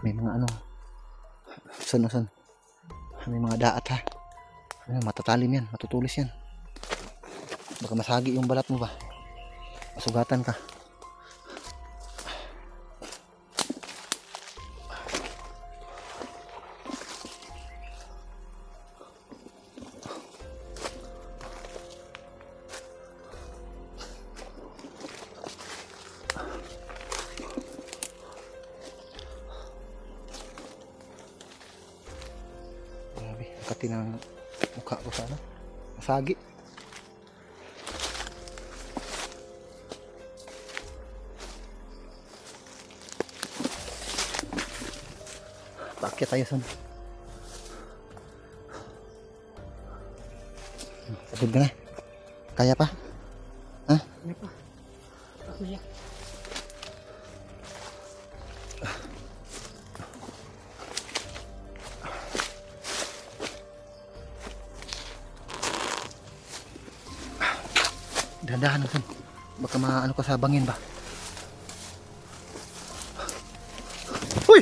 May mga ano, sun. May mga daat ha. Ano, matatalim yan, matutulis yan. Baka masagi yung balat mo ba? Masugatan ka. Kati ng mukha ko sa ano, masagi. Paakyat tayo son. Pagod ka na? Kaya pa? Ha? Kaya pa. Ako ya. Dahan-dahan son. Baka maano ka sa bangin ba? Uy!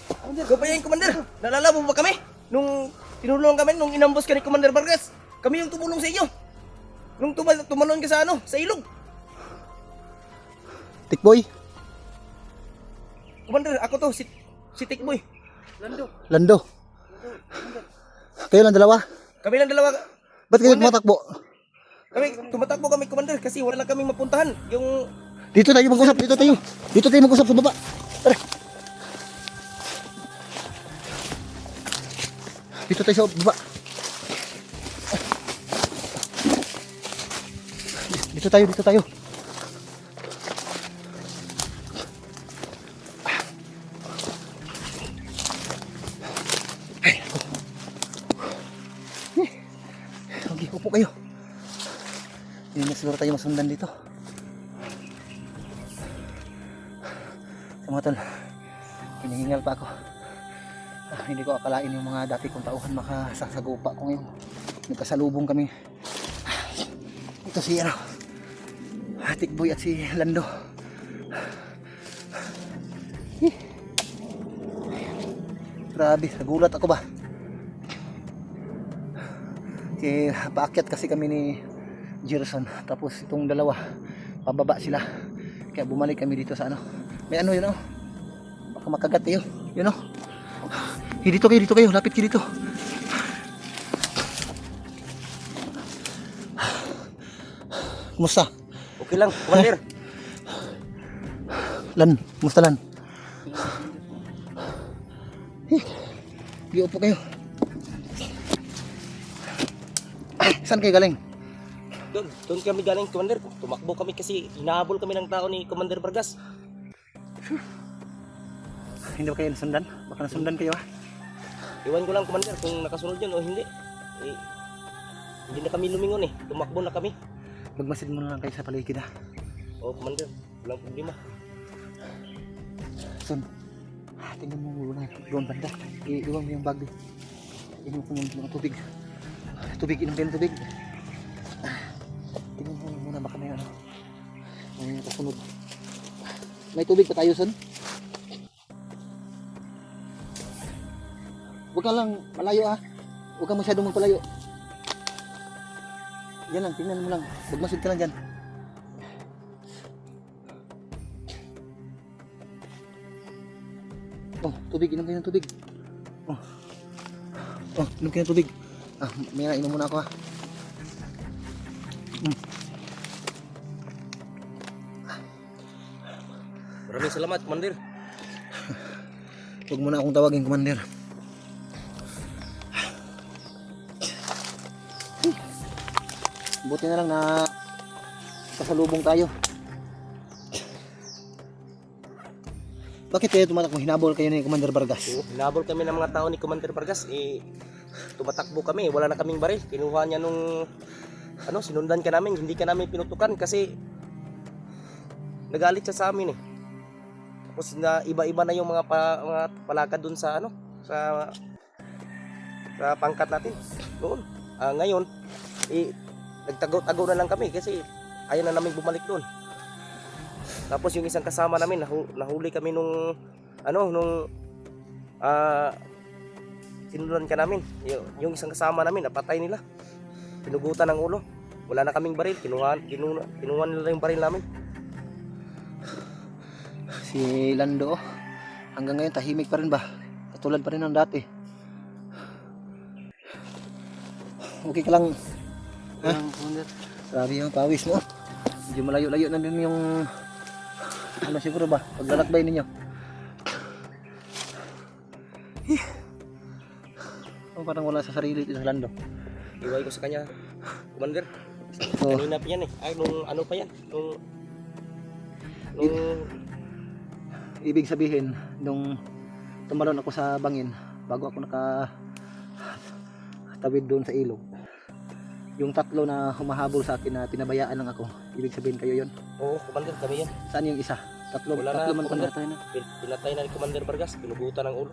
Commander, gabayan Commander. Naalala mo ba kami? Nung tinulungan kami, nung inambos ka ni Commander Vargas. Kami yung tumulong sa inyo. Nung tumalon ka sa ano, sa ilog. Tikboy? Commander, ako to, si Tikboy. Lando? Kayo lang dalawa? Kami lang dalawa. Ba't kayo Commander, tumatakbo? tumatakbo kami Commander kasi wala lang kaming mapuntahan. Yung Dito tayo mag-usap, dito tayo mag-usap sa baba. Tara. Dito tayo sa baba. Dito tayo. Ay, ako. Okay, upo kayo. Hindi na siguro tayo masundan dito. Mga tol, hinihingal pa ako. Hindi ko akalain yung mga dati kong tauhan makasasagupa ko ngayon. Nagkasalubong kami. Ito si ano, Tikboy at si Lando. Grabe, nagulat ako ba? Paakyat kasi kami ni Gerson. Tapos itong dalawa, pababa sila. Kaya bumalik kami dito sa ano. May ano yun oh. Baka makagat kayo. Yun oh. Dito kayo. Lapit kayo dito. Kumusta? okay lang, Commander. Lan, kumusta Lan? Upo kayo. Saan kayo galing? Doon kami galing Commander. Tumakbo kami kasi hinahabol kami ng tao ni Commander Vargas. Hindi ba kayo nasundan? Baka nasundan kayo ha? Iwan ko lang Commander kung nakasunod yun o hindi. Eh, hindi na kami lumingon eh. Tumakbo na kami. Magmasid muna lang kayo sa paligid ha. Oo Commander, walang problema. Son, tingnan mo muna doon banda. Iwan mo yung bag. Inom ko ng tubig. Inom kayo ng tubig. Tingnan mo muna baka may ano. May kasunod. May tubig pa tayo son? Huwag ka lang malayo ah. Huwag ka masyadong magpalayo. Yan lang, tingnan mo lang. Magmasid ka lang dyan. Oh, tubig. Inom kayo ng tubig. Oh, inom kayo ng tubig. May inom muna ako ha. Maraming salamat Commander. Huwag mo na akong tawagin, Commander. Buti na lang na kasalubong tayo. Bakit kayo tumatakbo? Hinabol kayo ni Commander Vargas? Hinabol kami ng mga tao ni Commander Vargas. Tumatakbo kami. Wala na kaming baril. Kinuha niya nung sinundan ka namin. Hindi ka namin pinutukan kasi nagalit siya sa amin eh. Tapos na iba-iba na yung mga palakad dun sa sa pangkat natin doon. Ngayon nagtago-tago na lang kami kasi ayaw na namin bumalik doon. Tapos yung isang kasama namin nahuli kami nung nung sinulan ka namin, yung isang kasama namin, napatay nila. Pinugutan ng ulo. Wala na kaming baril, kinuha nila yung baril namin. Si Lando, hanggang ngayon tahimik pa rin ba? Katulad pa rin ng dati. Okay ka lang? Ha? Grabe yung pawis mo. Medyo malayo-layo na din yung ano siguro ba, paglalakbay ninyo. Oh, parang wala sa sarili si Lando. Iway ko sa kanya, Commander. So, Kanina pa yan eh. Ay, nung ano pa yan? Nung ibig sabihin, nung tumalon ako sa bangin, bago ako tawid doon sa ilog, yung tatlo na humahabol sa akin na pinabayaan lang ako, ibig sabihin kayo yon? Oo, Commander, kami yan. Saan yung isa? Tatlo Wala man na, Commander. pinatay na. Pinatay na ni Commander Vargas, pinugutan ng ulo.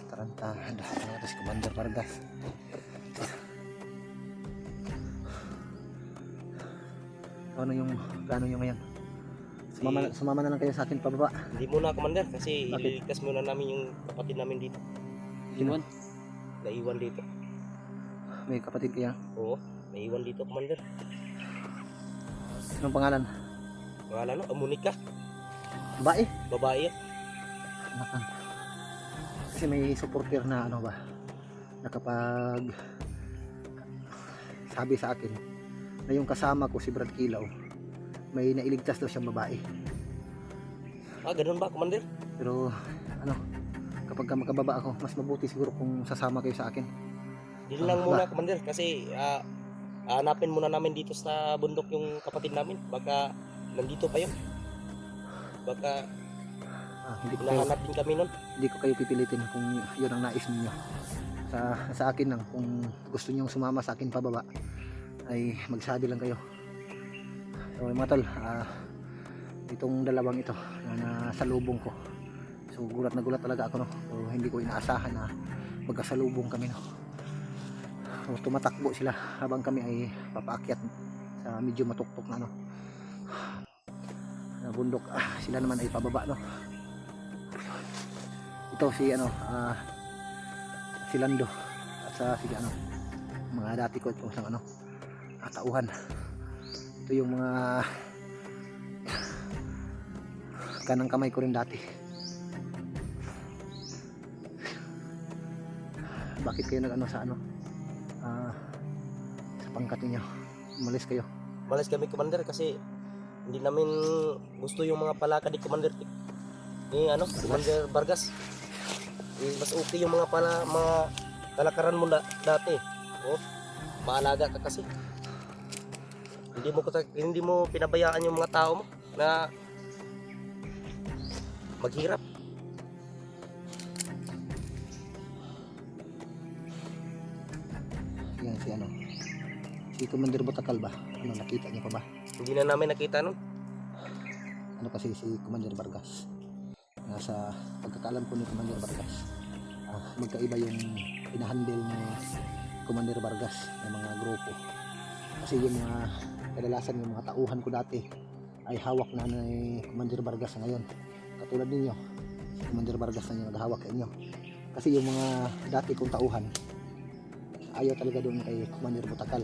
Tarantahan na si Commander Vargas. Ano yung plano nyo ngayon? Sumama na lang kayo sa akin pababa. Hindi muna, Commander, kasi Bakit? ililigtas muna namin yung kapatid namin dito. Iwan? Naiwan dito. May kapatid kaya? Oo, naiwan dito, Commander. Anong pangalan? Pangalan no? Monica. Bae? Babae yan. Nakan. Kasi may supporter na ano ba, nakapag sabi sa akin na yung kasama ko si Brad Kilaw, may nailigtas daw siyang babae. Ah, ganun ba, Commander? Pero ano, kapag makababa ako, mas mabuti siguro kung sasama kayo sa akin. Dili lang muna, Commander, kasi hanapin muna namin dito sa bundok yung kapatid namin. Baka nandito pa yun. Baka Hindi ko kayo, hinahanap din kami nun. hindi ko kayo pipilitin kung yun ang nais ninyo. Sa akin lang, kung gusto niyo sumama sa akin pababa, ay magsabi lang kayo. So mga tol, itong dalawang ito na nasalubong ko, so gulat na gulat talaga ako, no? So hindi ko inaasahan na magkasalubong kami, no? So tumatakbo sila habang kami ay papaakyat sa medyo matuktok na na bundok. Sila naman ay pababa, no? Ito si si Lando at si mga dati ko itong isang tauhan. Ito yung mga kanang kamay ko rin dati. Bakit kayo sa sa pangkat niyo? Umalis kayo. Malas kami, Commander, kasi hindi namin gusto yung mga palakad ni Commander Commander Vargas. Mas okay yung mga kalakaran mo dati. Oh, maalaga ka kasi. Hindi mo pinabayaan yung mga tao mo na maghirap. Yan si Commander Botakal ba? Nakita niyo pa ba? Hindi na namin nakita nun. Kasi si Commander Vargas, nasa pagkakaalam ko ni Commander Vargas, magkaiba yung pinahandle ni Commander Vargas ng mga grupo. Kasi yung mga kadalasan yung mga tauhan ko dati ay hawak na ni Commander Vargas ngayon. Katulad ninyo, si Commander Vargas na yung naghahawak sa inyo. Kasi yung mga dati kong tauhan, ayaw talaga doon kay Commander Botakal.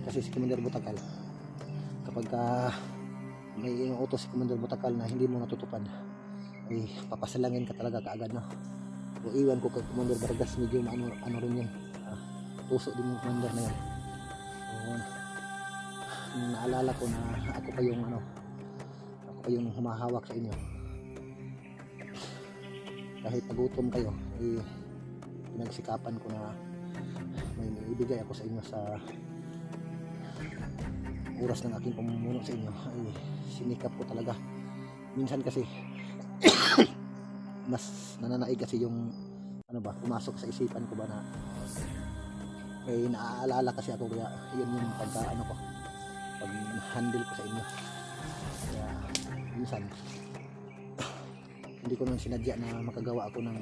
Kasi si Commander Botakal, kapag may inuutos si Commander Botakal na hindi mo natutupad, ay papasalangin ka talaga kaagad, no? O iwan ko kay Commander Vargas, medyo ano rin yun, tuso din yung commander na yun. So, naalala ko na ako pa yung humahawak sa inyo. Kahit nagutom kayo, ay pinagsikapan ko na may ibigay ako sa inyo sa oras ng aking pamumuno sa inyo. Ay sinikap ko talaga. Minsan kasi mas nananaig kasi yung pumasok sa isipan ko ba na may naaalala kasi ako, kaya yun yung pag handle ko sa inyo. Kaya minsan hindi ko naman sinadya na makagawa ako ng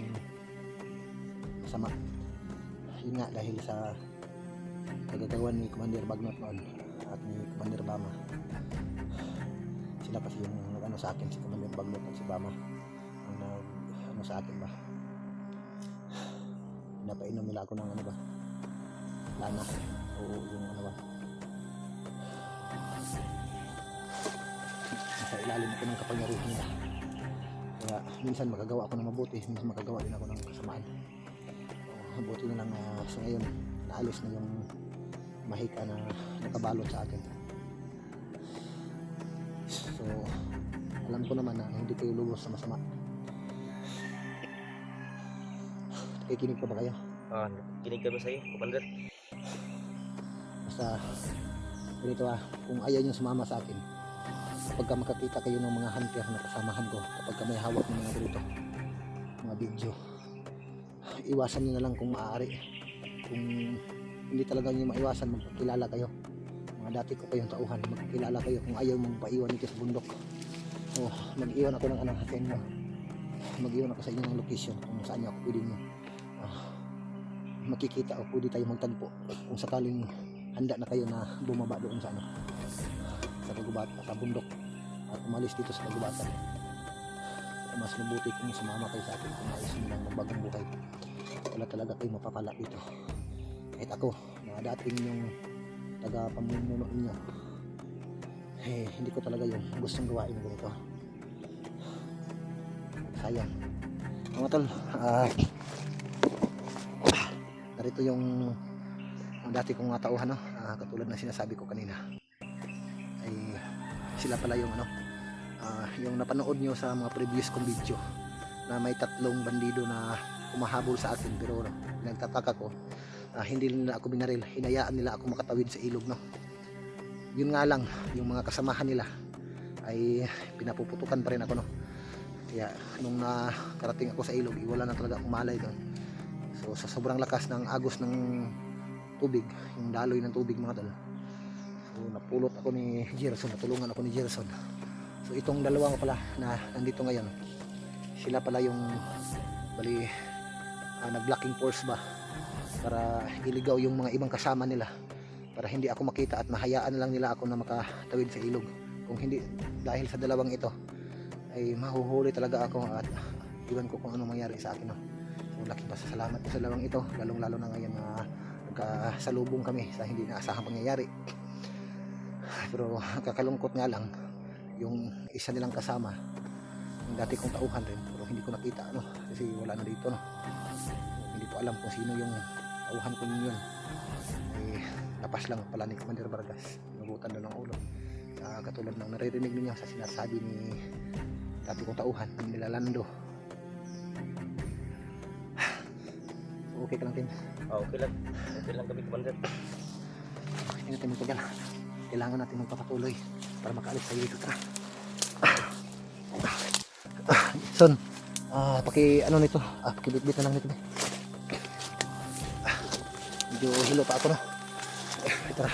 masama. Yun nga, dahil sa kagagawan ni Commander Bagnot noon at ni Commander Bama, sila kasi yung sa akin, si Commander Bagnot at si Bama, ang ano sa atin ba. Napainom nila ako ng ano ba, lana o yung ano ba, nasa ilalim ako ng kapangyarihan nila. Kaya minsan makagawa ako ng mabuti, minsan makagawa din ako ng kasamaan. Mabuti na lang sa ngayon naalis na yung mahika na nakabalot sa akin. So alam ko naman na hindi kayo lubos sa masama. Kikinig pa ba kayo? Kinig kami sa iyo, Commander. Basta ganito kung ayaw nyo sumama sa akin, kapag makakita kayo ng mga hunter na kasamahan ko, kapag may hawak ng mga bruto, mga video, iwasan nyo na lang kung maaari. Kung hindi talaga nyo maiwasan, magpakilala kayo. Mga dati ko kayong tauhan, magpakilala kayo kung ayaw mong paiwan dito sa bundok. O mag-iwan ako ng anong sa inyo, mag-iwan ako sa inyo ng location kung saan nyo ako pwede nyo makikita o pwede tayo magtagpo kung sakaling handa na kayo na bumaba doon sa ano, sa kagubatan, sa bundok, at umalis dito sa kagubatan. Mas mabuti kung sumama kayo sa akin kung nais nyo lang magbagong buhay. Wala talaga kayo mapapala dito. Kahit ako na dating yung taga pamumuno ninyo, hindi ko talaga yung gustong gawain ganito. Sayang mga tol. Narito yung dati kong tauhan, no? Katulad ng sinasabi ko kanina, ay sila pala yung ano, yung napanood nyo sa mga previous kong video na may 3 bandido na umahabol sa akin, pero nagtataka ko, hindi nila ako binaril, hinayaan nila ako makatawid sa ilog, no? Yun nga lang, yung mga kasamahan nila ay pinapuputukan pa rin ako, no? Kaya nung nakarating ako sa ilog, wala na talaga akong malay doon. So sa sobrang lakas ng agos ng tubig, yung daloy ng tubig mga tol, so napulot ako ni Gerson, natulungan ako ni Gerson. So itong dalawa pala na nandito ngayon, sila pala yung bali nag-blocking force ba para iligaw yung mga ibang kasama nila, para hindi ako makita at mahayaan lang nila ako na makatawid sa ilog. Kung hindi dahil sa dalawang ito ay mahuhuli talaga ako at iwan ko kung ano mangyari sa akin, no? So laking pasasalamat ko sa dalawang ito, lalong lalo na ngayon na nagkasalubong kami sa hindi naasahang pangyayari. Pero kakalungkot nga lang, yung isa nilang kasama, yung dati kong tauhan rin, pero hindi ko nakita, no? Kasi wala na dito, no? Hindi ko alam kung sino yung tauhan ko yun. Napas lang pala ni Commander Vargas, nabutan na ng ulo. Katulad ng naririnig niyo sa sinasabi ni dati kong tauhan, nila Lando. So okay ka lang, Tim? Okay lang. Okay lang kami, Commander. Hindi natin magtagal. Kailangan natin magpapatuloy para makaalis tayo dito. Tara. Son, paki ano nito, pakibitbit na lang nito. Medyo hilo pa ako, no? Tara.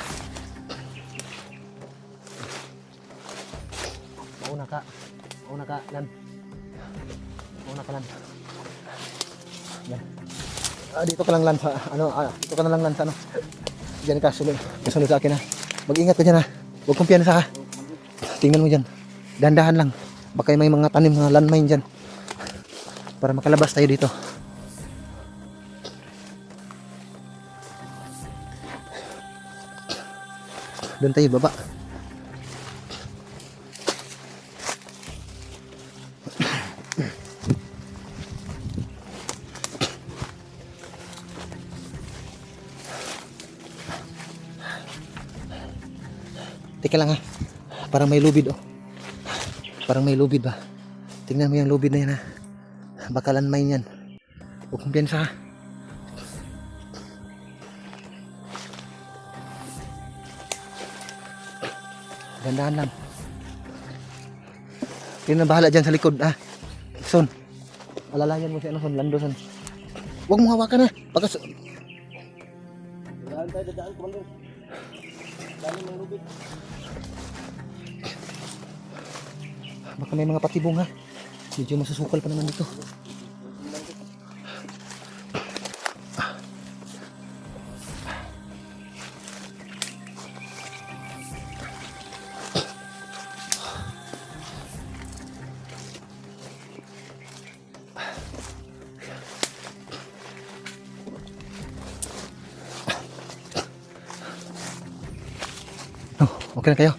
Mauna ka, Lan. Mauna ka, Lan. Yan. Dito ka lang, Lan, sa ano, dito ka na lang, Lan, sa ano. Diyan ka, kasunod sa akin, ha. Mag-ingat ka dyan, ha. Huwag kumpiyansa, ha. Tingnan mo dyan. Dahan-dahan lang. Baka may mga tanim, mga landmine dyan. Para makalabas tayo dito. Doon tayo baba. Teka lang, ha. Parang may lubid, oh. Parang may lubid ba. Tingnan mo yung lubid na yan, ha. Baka landmine yan. Huwag kumpiyansa, ha. Gandahan lang. Yun ang bahala dyan sa likod, ha. Son, alalayan mo si ano, Son, Lando, Son. Huwag mo hawakan, ha. Baka Dadaan tayo, dadaan, Commander. Dami ng lubid. baka may mga patibong, ha. Medyo masusukal pa naman dito. Oh, okay na kayo?